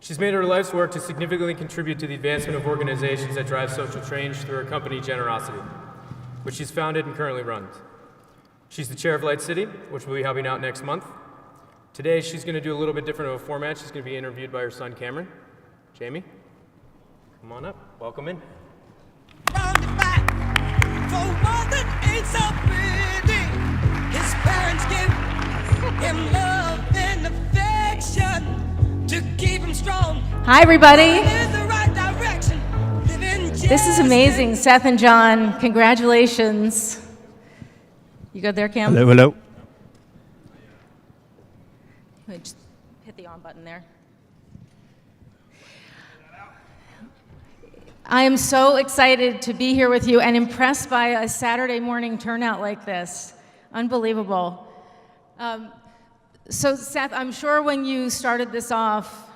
She's made her life's work to significantly contribute to the advancement of organizations that drive social change through her company, Generosity, which she's founded and currently runs. She's the chair of Light City, which will be helping out next month. Today, she's going to do a little bit different of a format. She's going to be interviewed by her son, Cameron. Jamie, come on up. Welcome in. For more than it's a pity, his parents give him love and affection to keep him strong. Hi, everybody. In the right direction, This is amazing. Seth and John, congratulations. You good there, Cam? Hello, hello. Just hit the on button there. I am so excited to be here with you and impressed by a Saturday morning turnout like this. Unbelievable. So Seth, I'm sure when you started this off,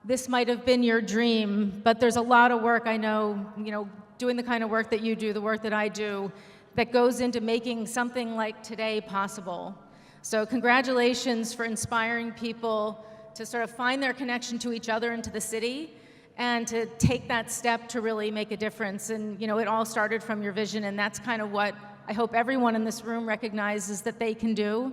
this might have been your dream, but there's a lot of work, I know, doing the kind of work that you do, the work that I do, that goes into making something like today possible. So congratulations for inspiring people to sort of find their connection to each other and to the city, and to take that step to really make a difference. And it all started from your vision, and that's kind of what I hope everyone in this room recognizes that they can do,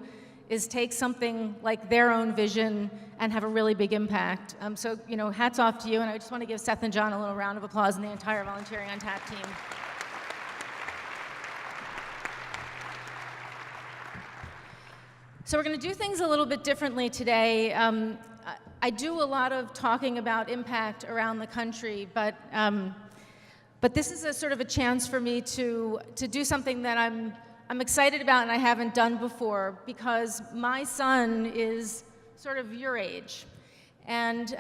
is take something like their own vision and have a really big impact. So hats off to you, and I just want to give Seth and John a little round of applause and the entire Volunteering Untapped team. So we're going to do things a little bit differently today. I do a lot of talking about impact around the country, but this is a sort of a chance for me to do something that I'm excited about and I haven't done before, because my son is sort of your age, and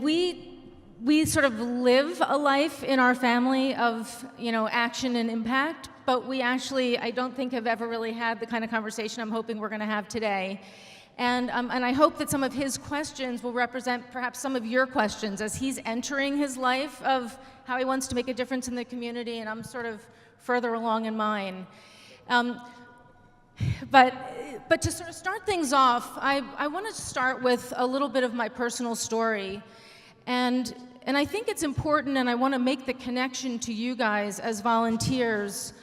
we sort of live a life in our family of action and impact. But we actually, I don't think, have ever really had the kind of conversation I'm hoping we're going to have today. And I hope that some of his questions will represent perhaps some of your questions as he's entering his life of how he wants to make a difference in the community, and I'm sort of further along in mine. But to sort of start things off, I want to start with a little bit of my personal story. And I think it's important, and I want to make the connection to you guys as volunteers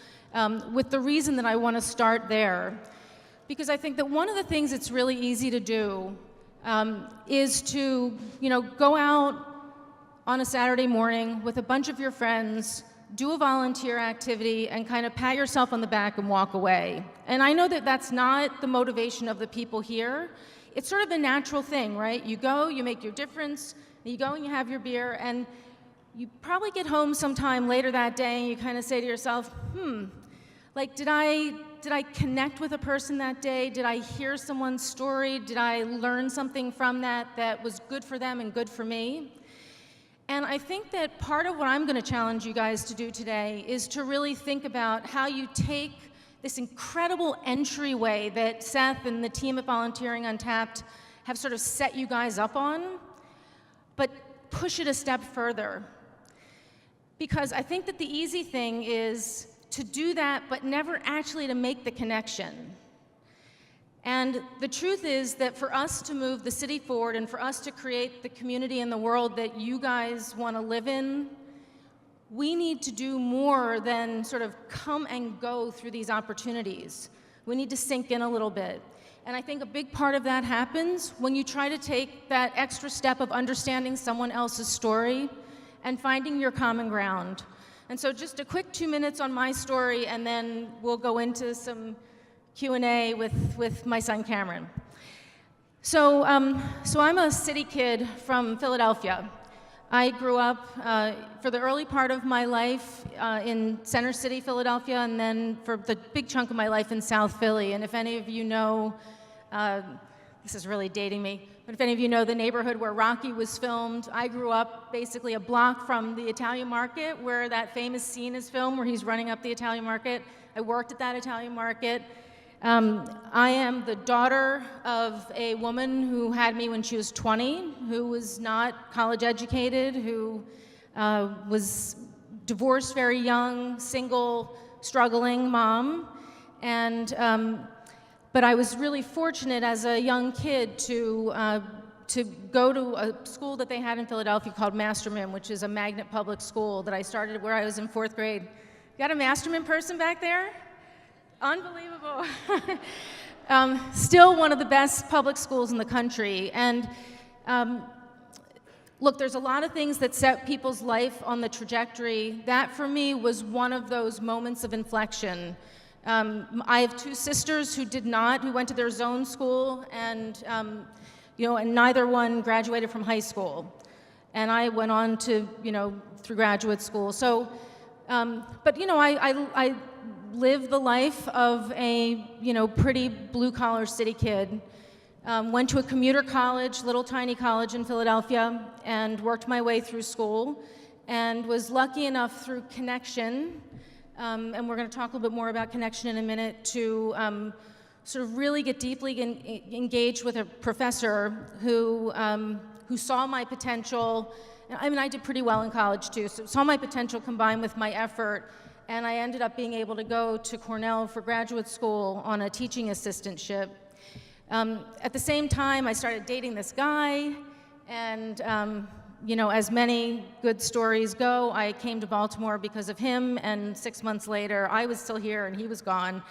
with the reason that I want to start there. Because I think that one of the things that's really easy to do is to go out on a Saturday morning with a bunch of your friends, do a volunteer activity, and kind of pat yourself on the back and walk away. And I know that that's not the motivation of the people here. It's sort of the natural thing, right? You go, you make your difference, you go and you have your beer, and you probably get home sometime later that day and you kind of say to yourself, like, did I connect with a person that day? Did I hear someone's story? Did I learn something from that was good for them and good for me? And I think that part of what I'm going to challenge you guys to do today is to really think about how you take this incredible entryway that Seth and the team at Volunteering Untapped have sort of set you guys up on, but push it a step further. Because I think that the easy thing is to do that, but never actually to make the connection. And the truth is that for us to move the city forward and for us to create the community and the world that you guys want to live in, we need to do more than sort of come and go through these opportunities. We need to sink in a little bit. And I think a big part of that happens when you try to take that extra step of understanding someone else's story and finding your common ground. And so just a quick 2 minutes on my story, and then we'll go into some Q&A with my son Cameron. So I'm a city kid from Philadelphia. I grew up for the early part of my life in Center City, Philadelphia, and then for the big chunk of my life in South Philly. And if any of you know, this is really dating me, but if any of you know the neighborhood where Rocky was filmed, I grew up basically a block from the Italian market where that famous scene is filmed, where he's running up the Italian market. I worked at that Italian market. I am the daughter of a woman who had me when she was 20, who was not college educated, who was divorced very young, single, struggling mom. And but I was really fortunate as a young kid to to go to a school that they had in Philadelphia called Masterman, which is a magnet public school that I started where I was in 4th grade. Got a Masterman person back there? Unbelievable. Still one of the best public schools in the country. And look, there's a lot of things that set people's life on the trajectory. That, for me, was one of those moments of inflection. I have 2 sisters who went to their zone school, and and neither one graduated from high school. And I went on to, through graduate school. So, but I lived the life of a, pretty blue-collar city kid. Went to a commuter college, little tiny college in Philadelphia, and worked my way through school, and was lucky enough through connection, and we're going to talk a little bit more about connection in a minute, to sort of really get deeply engaged with a professor who saw my potential. I mean, I did pretty well in college too, so saw my potential combined with my effort, and I ended up being able to go to Cornell for graduate school on a teaching assistantship. At the same time, I started dating this guy, and as many good stories go, I came to Baltimore because of him, and 6 months later, I was still here and he was gone.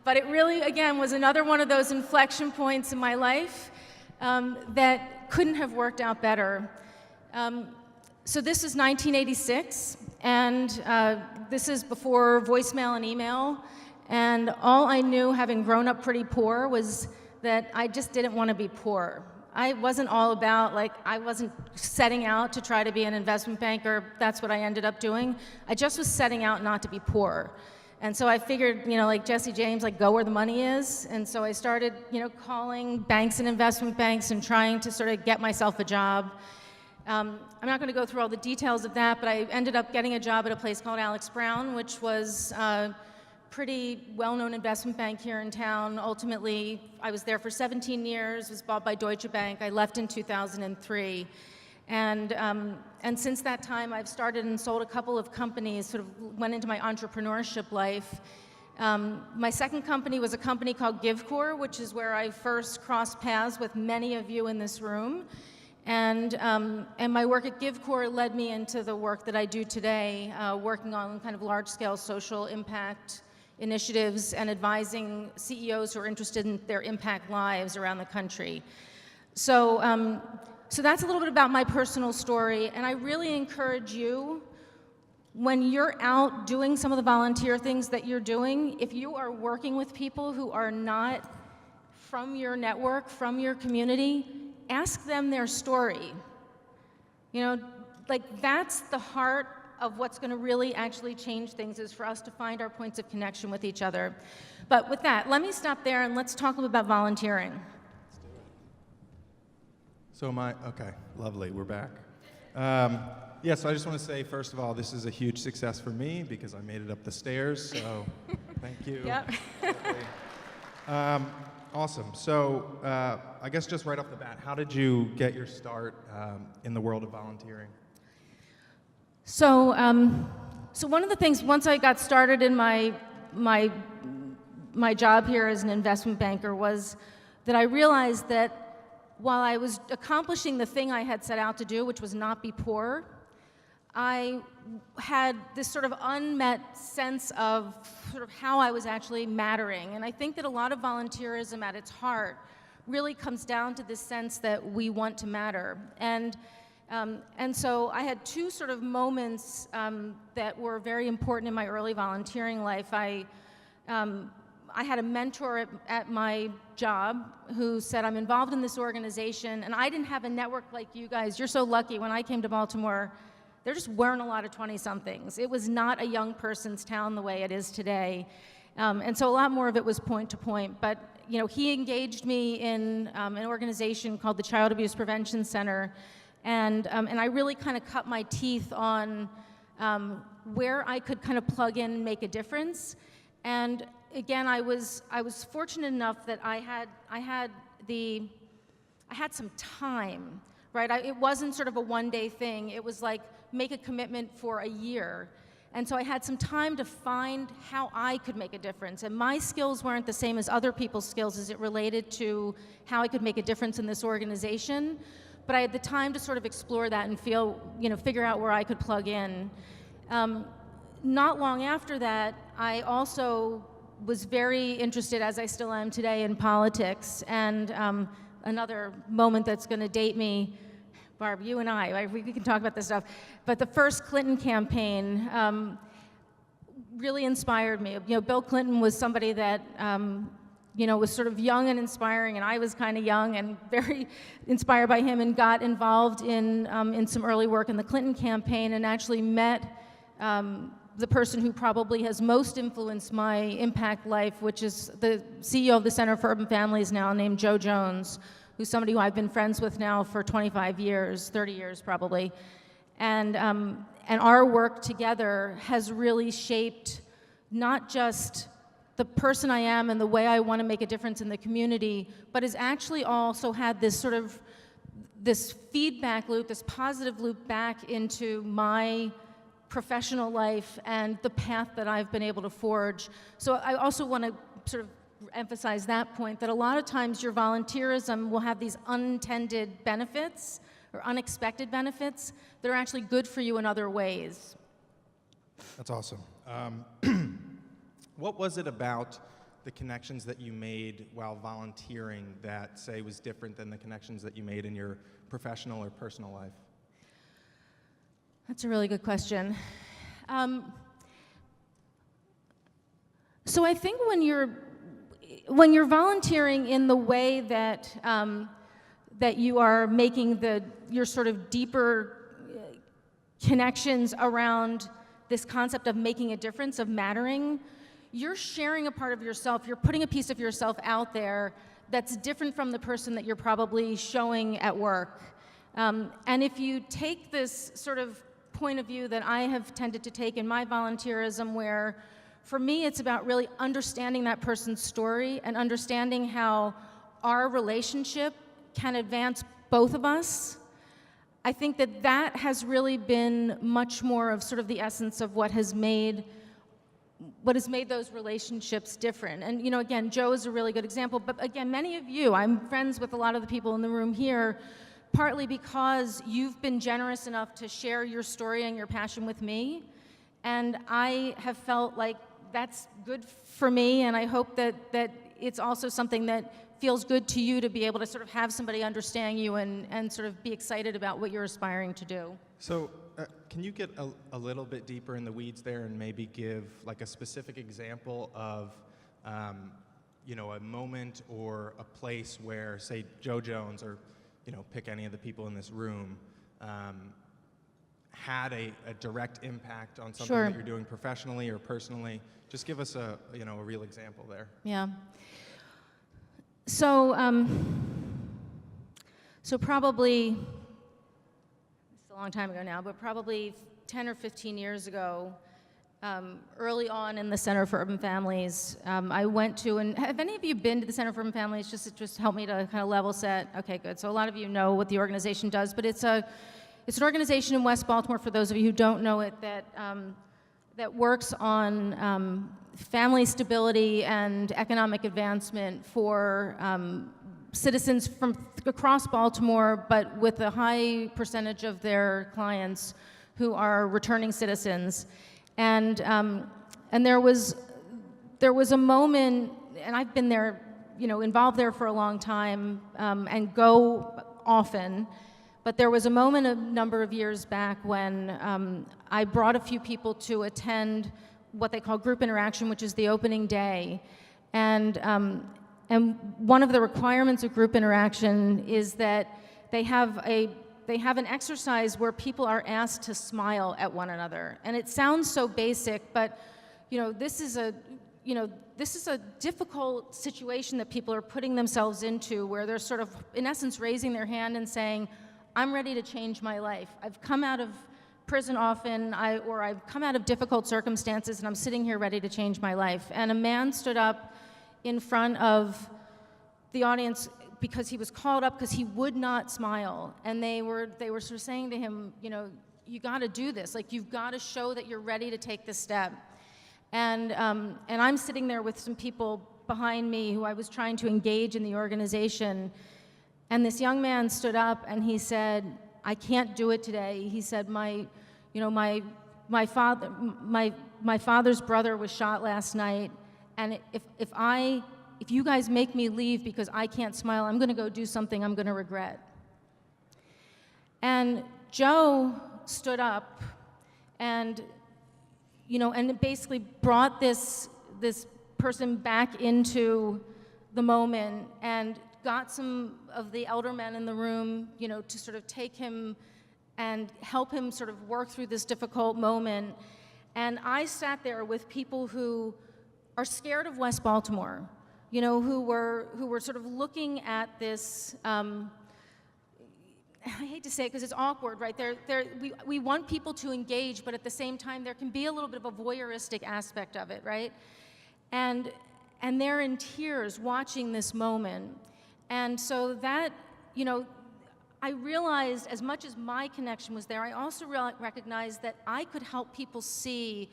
But it really, again, was another one of those inflection points in my life that couldn't have worked out better. So this is 1986, and this is before voicemail and email, and all I knew, having grown up pretty poor, was that I just didn't want to be poor. I wasn't all about, I wasn't setting out to try to be an investment banker. That's what I ended up doing. I just was setting out not to be poor. And so I figured, like Jesse James, go where the money is. And so I started, calling banks and investment banks and trying to sort of get myself a job. I'm not going to go through all the details of that, but I ended up getting a job at a place called Alex Brown, which was pretty well-known investment bank here in town. Ultimately, I was there for 17 years, was bought by Deutsche Bank. I left in 2003. And since that time, I've started and sold a couple of companies, sort of went into my entrepreneurship life. My second company was a company called GiveCore, which is where I first crossed paths with many of you in this room. And my work at GiveCore led me into the work that I do today, working on kind of large-scale social impact initiatives and advising CEOs who are interested in their impact lives around the country. So, so that's a little bit about my personal story, and I really encourage you, when you're out doing some of the volunteer things that you're doing, if you are working with people who are not from your network, from your community, ask them their story. That's the heart of what's going to really actually change things, is for us to find our points of connection with each other. But with that, let me stop there and let's talk a little about volunteering. So okay, lovely, we're back. So I just want to say, first of all, this is a huge success for me because I made it up the stairs, so thank you. Yep. Awesome. So I guess just right off the bat, how did you get your start in the world of volunteering? So, so one of the things, once I got started in my job here as an investment banker, was that I realized that while I was accomplishing the thing I had set out to do, which was not be poor, I had this sort of unmet sense of sort of how I was actually mattering. And I think that a lot of volunteerism at its heart really comes down to this sense that we want to matter. And so I had 2 sort of moments that were very important in my early volunteering life. I had a mentor at my job who said, I'm involved in this organization, and I didn't have a network like you guys. You're so lucky. When I came to Baltimore, there just weren't a lot of 20-somethings. It was not a young person's town the way it is today. And so a lot more of it was point to point. But he engaged me in an organization called the Child Abuse Prevention Center, and I really kind of cut my teeth on where I could kind of plug in and make a difference. And again, I was fortunate enough that I had some time, right? It wasn't sort of a one-day thing. It was like, make a commitment for a year. And so I had some time to find how I could make a difference. And my skills weren't the same as other people's skills as it related to how I could make a difference in this organization. But I had the time to sort of explore that and figure out where I could plug in. Not long after that, I also was very interested, as I still am today, in politics. And another moment that's going to date me, Barb, you and we can talk about this stuff, but the first Clinton campaign really inspired me. Bill Clinton was somebody that was sort of young and inspiring, and I was kind of young and very inspired by him, and got involved in some early work in the Clinton campaign, and actually met the person who probably has most influenced my impact life, which is the CEO of the Center for Urban Families now, named Joe Jones, who's somebody who I've been friends with now for 25 years, 30 years probably. And our work together has really shaped not just the person I am and the way I want to make a difference in the community, but has actually also had this feedback loop, this positive loop back into my professional life and the path that I've been able to forge. So I also want to sort of emphasize that point, that a lot of times your volunteerism will have these unintended benefits or unexpected benefits that are actually good for you in other ways. That's awesome. What was it about the connections that you made while volunteering that, say, was different than the connections that you made in your professional or personal life? That's a really good question. So I think when you're volunteering in the way that that you are making your sort of deeper connections around this concept of making a difference, of mattering, you're sharing a part of yourself, you're putting a piece of yourself out there that's different from the person that you're probably showing at work. And if you take this sort of point of view that I have tended to take in my volunteerism, where for me it's about really understanding that person's story and understanding how our relationship can advance both of us, I think that has really been much more of sort of the essence of what has made those relationships different. And again, Joe is a really good example, but again, many of you, I'm friends with a lot of the people in the room here, partly because you've been generous enough to share your story and your passion with me, and I have felt like that's good for me, and I hope that it's also something that feels good to you, to be able to sort of have somebody understand you and sort of be excited about what you're aspiring to do. So can you get a little bit deeper in the weeds there and maybe give like a specific example of a moment or a place where, say, Joe Jones, or pick any of the people in this room, had a direct impact on something Sure. that you're doing professionally or personally? Just give us a real example there. Yeah. So, probably, it's a long time ago now, but probably 10 or 15 years ago, early on in the Center for Urban Families, I went to, and have any of you been to the Center for Urban Families? Just help me to kind of level set. Okay, good. So a lot of you know what the organization does, but it's an organization in West Baltimore, for those of you who don't know it, that works on family stability and economic advancement for citizens from across Baltimore, but with a high percentage of their clients who are returning citizens. And there was a moment, and I've been there, involved there for a long time, and go often. But there was a moment a number of years back when I brought a few people to attend what they call group interaction, which is the opening day. And one of the requirements of group interaction is that they have an exercise where people are asked to smile at one another. And it sounds so basic, but this is a difficult situation that people are putting themselves into, where they're sort of, in essence, raising their hand and saying, I'm ready to change my life. I've come out of prison often, or I've come out of difficult circumstances, and I'm sitting here ready to change my life. And a man stood up in front of the audience because he was called up because he would not smile. And they were sort of saying to him, you got to do this. Like, you've got to show that you're ready to take this step. And I'm sitting there with some people behind me who I was trying to engage in the organization. And this young man stood up and he said, I can't do it today. He said, my father's brother was shot last night, and if you guys make me leave because I can't smile, I'm going to go do something I'm going to regret. And Joe stood up and it basically brought this person back into the moment and got some of the elder men in the room, to sort of take him and help him sort of work through this difficult moment. And I sat there with people who are scared of West Baltimore, who were sort of looking at this. I hate to say it because it's awkward, right? We want people to engage, but at the same time, there can be a little bit of a voyeuristic aspect of it, right? And they're in tears watching this moment. And so that, I realized as much as my connection was there, I also recognized that I could help people see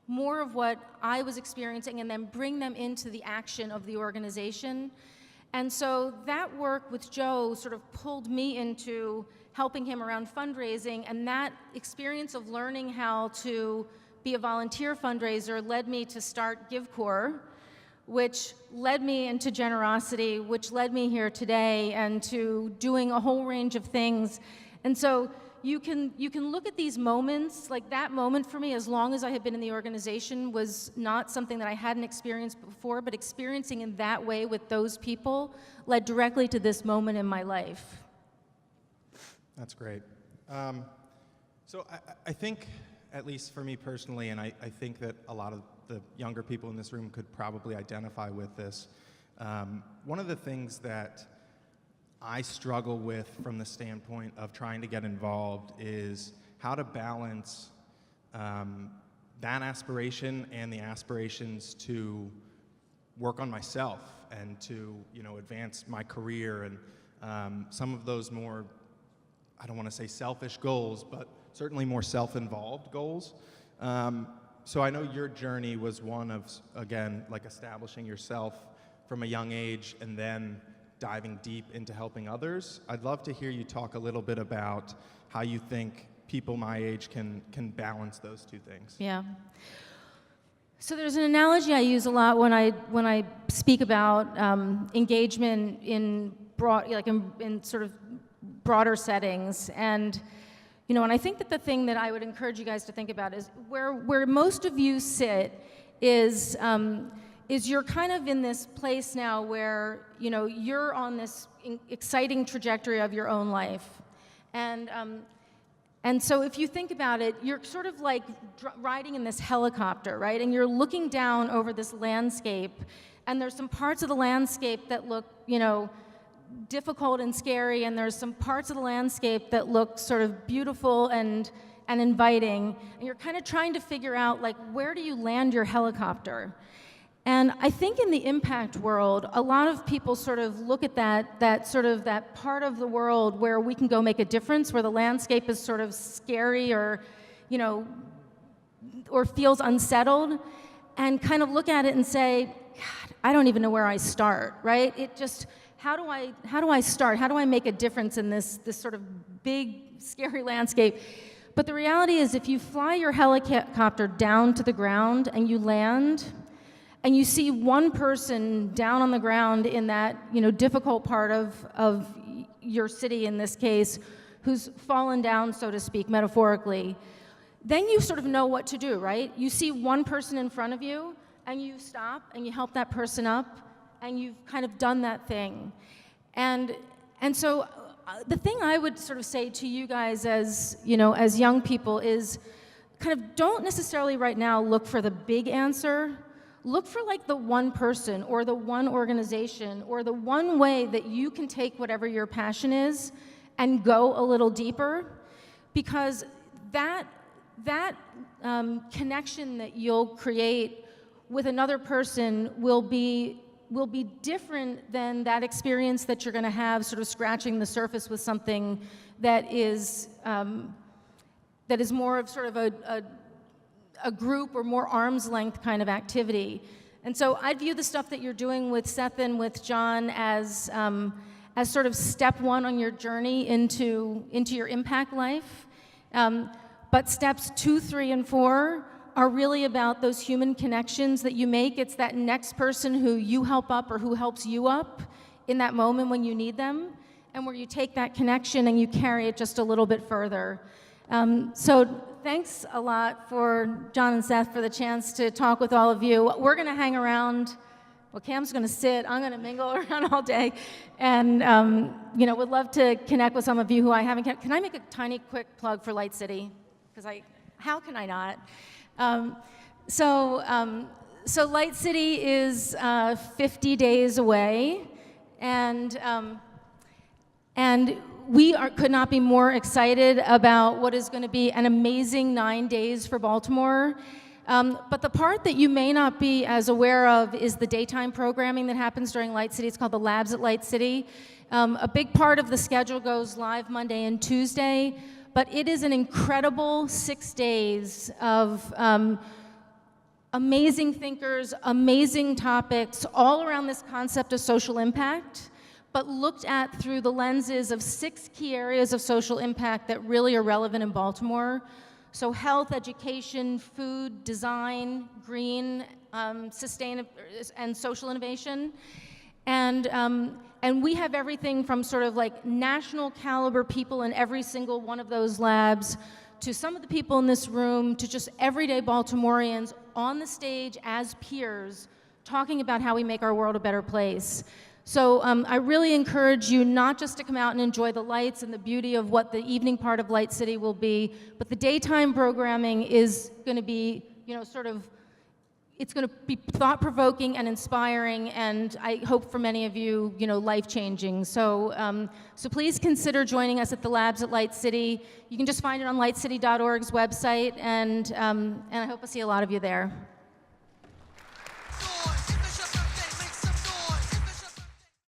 more of what I was experiencing and then bring them into the action of the organization. And so that work with Joe sort of pulled me into helping him around fundraising, and that experience of learning how to be a volunteer fundraiser led me to start GiveCorps, which led me into generosity, which led me here today, and to doing a whole range of things. And so you can look at these moments, like that moment for me, as long as I had been in the organization, was not something that I hadn't experienced before, but experiencing in that way with those people led directly to this moment in my life. That's great. So I think, at least for me personally, and I think that a lot of the younger people in this room could probably identify with this, one of the things that I struggle with from the standpoint of trying to get involved is how to balance that aspiration and the aspirations to work on myself and to advance my career and some of those more, I don't want to say selfish goals, but certainly more self-involved goals. So I know your journey was one of, again, like establishing yourself from a young age and then diving deep into helping others. I'd love to hear you talk a little bit about how you think people my age can balance those two things. Yeah. So there's an analogy I use a lot when I speak about engagement in in sort of broader settings, and and I think that the thing that I would encourage you guys to think about is where most of you sit is you're kind of in this place now where you're on this exciting trajectory of your own life, and so if you think about it, you're sort of like riding in this helicopter, right? And you're looking down over this landscape, and there's some parts of the landscape that look difficult and scary, and there's some parts of the landscape that look sort of beautiful and inviting, and you're kind of trying to figure out, like, where do you land your helicopter? And I think in the impact world, a lot of people sort of look at that part of the world where we can go make a difference, where the landscape is sort of scary or feels unsettled, and kind of look at it and say, God, I don't even know where I start, right? How do I start? How do I make a difference in this sort of big, scary landscape? But the reality is, if you fly your helicopter down to the ground and you land, and you see one person down on the ground in that difficult part of your city, in this case, who's fallen down, so to speak, metaphorically, then you sort of know what to do, right? You see one person in front of you, and you stop, and you help that person up, and you've kind of done that thing. And so the thing I would sort of say to you guys as young people is kind of don't necessarily right now look for the big answer. Look for like the one person or the one organization or the one way that you can take whatever your passion is and go a little deeper, because that connection that you'll create with another person will be different than that experience that you're going to have sort of scratching the surface with something that is that is more of sort of a group or more arm's length kind of activity. And so I view the stuff that you're doing with Seth and with John as sort of step one on your journey into your impact life. But steps 2, 3, and 4 are really about those human connections that you make. It's that next person who you help up or who helps you up in that moment when you need them, and where you take that connection and you carry it just a little bit further. So thanks a lot for John and Seth for the chance to talk with all of you. We're going to hang around. Well, Cam's going to sit. I'm going to mingle around all day. And, would love to connect with some of you who I haven't connected. Can I make a tiny, quick plug for Light City? Because how can I not? So Light City is 50 days away. And we could not be more excited about what is going to be an amazing 9 days for Baltimore. But the part that you may not be as aware of is the daytime programming that happens during Light City. It's called the Labs at Light City. A big part of the schedule goes live Monday and Tuesday, but it is an incredible 6 days of amazing thinkers, amazing topics, all around this concept of social impact, but looked at through the lenses of 6 key areas of social impact that really are relevant in Baltimore. So health, education, food, design, green, sustain, and social innovation. And we have everything from sort of like national caliber people in every single one of those labs, to some of the people in this room, to just everyday Baltimoreans on the stage as peers, talking about how we make our world a better place. So I really encourage you not just to come out and enjoy the lights and the beauty of what the evening part of Light City will be, but the daytime programming is going to be, it's going to be thought-provoking and inspiring, and I hope for many of you, life-changing. So, so please consider joining us at the Labs at Light City. You can just find it on lightcity.org's website, and I hope I see a lot of you there.